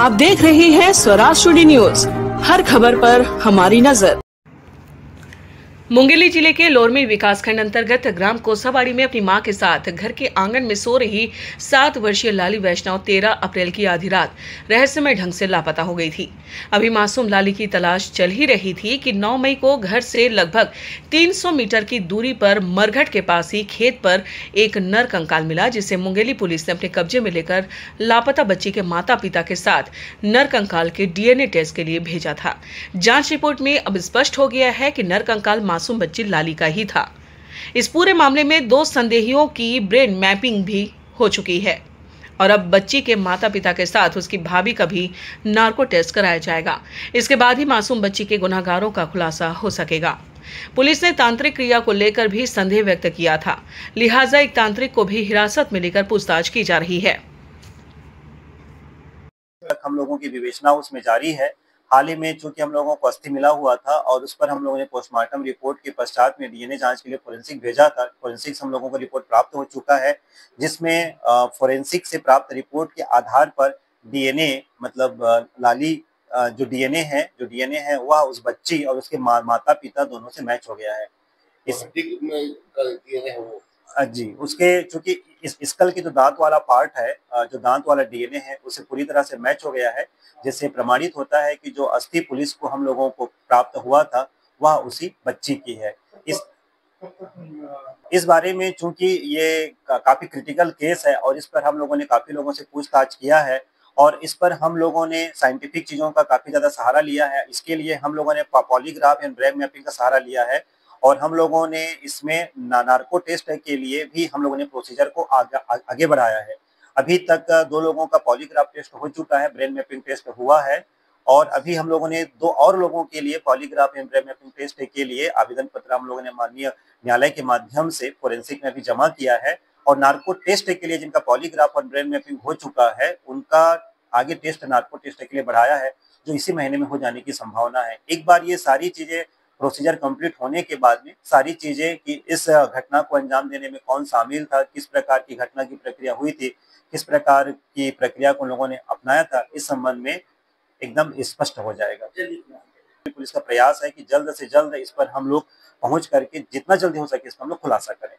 आप देख रहे हैं स्वराज टुडे न्यूज, हर खबर पर हमारी नजर। मुंगेली जिले के लोरमी विकासखंड अंतर्गत ग्राम कोसाबाड़ी में अपनी मां के साथ घर के आंगन में सो रही 7 वर्षीय लाली वैष्णव 13 अप्रैल की आधी रात रहस्यमय ढंग से लापता हो गई थी। अभी मासूम लाली की तलाश चल ही रही थी कि 9 मई को घर से लगभग 300 मीटर की दूरी पर मरघट के पास ही खेत पर एक नर कंकाल मिला, जिसे मुंगेली पुलिस ने अपने कब्जे में लेकर लापता बच्ची के माता पिता के साथ नर कंकाल के डीएनए टेस्ट के लिए भेजा था। जांच रिपोर्ट में अब स्पष्ट हो गया है कि नर कंकाल मासूम बच्ची लाली का ही था। इस पूरे मामले में 2 संदेहियों की ब्रेन मैपिंग भी हो चुकी है और अब बच्ची के माता पिता के साथ उसकी भाभी का भी नार्को टेस्ट कराया जाएगा। इसके बाद ही मासूम बच्ची के गुनहगारों का खुलासा हो सकेगा। पुलिस ने तांत्रिक क्रिया को लेकर भी संदेह व्यक्त किया था, लिहाजा एक तांत्रिक को भी हिरासत में लेकर पूछताछ की जा रही है। हम लोगों की विवेचना उसमें जारी है। हाल ही में चूंकि हम लोगों को अस्थि मिला हुआ था और उस पर हम लोगों ने पोस्टमार्टम रिपोर्ट के पश्चात में डीएनए जांच के लिए फोरेंसिक भेजा था। फोरेंसिक हम लोगों को रिपोर्ट प्राप्त हो चुका है, जिसमें फोरेंसिक से प्राप्त रिपोर्ट के आधार पर डीएनए मतलब लाली जो डीएनए है वह उस बच्ची और उसके माता पिता दोनों से मैच हो गया है। इस जी, उसके चूंकि इस स्कल की जो दांत वाला पार्ट है, जो दांत वाला डीएनए है, उसे पूरी तरह से मैच हो गया है, जिससे प्रमाणित होता है कि जो अस्थि पुलिस को हम लोगों को प्राप्त हुआ था वह उसी बच्ची की है। इस बारे में चूंकि ये काफी क्रिटिकल केस है और इस पर हम लोगों ने काफी लोगों से पूछताछ किया है और इस पर हम लोगों ने साइंटिफिक चीजों का काफी ज्यादा सहारा लिया है। इसके लिए हम लोगों ने पॉलीग्राफ एंड ब्रेन मैपिंग का सहारा लिया है और हम लोगों ने इसमें नार्को टेस्ट के लिए भी हम लोगों ने प्रोसीजर को आगे बढ़ाया है। अभी तक 2 लोगों का पॉलीग्राफ टेस्ट हो चुका है, ब्रेन मैपिंग टेस्ट हुआ है और अभी हम लोगों ने 2 और लोगों के लिए polygraph and brain mapping test के लिए आवेदन पत्र हम लोगों ने माननीय न्यायालय के माध्यम से फोरेंसिक में भी जमा किया है और नार्को टेस्ट के लिए जिनका पॉलीग्राफ और ब्रेन मैपिंग हो चुका है उनका आगे टेस्ट नार्को टेस्ट के लिए बढ़ाया है, जो इसी महीने में हो जाने की संभावना है। एक बार ये सारी चीजें प्रोसीजर कंप्लीट होने के बाद में सारी चीजें कि इस घटना को अंजाम देने में कौन शामिल था, किस प्रकार की घटना की प्रक्रिया हुई थी, किस प्रकार की प्रक्रिया को लोगों ने अपनाया था, इस संबंध में एकदम स्पष्ट हो जाएगा। पुलिस का प्रयास है कि जल्द से जल्द इस पर हम लोग पहुंच करके जितना जल्दी हो सके इस पर हम लोग खुलासा करें।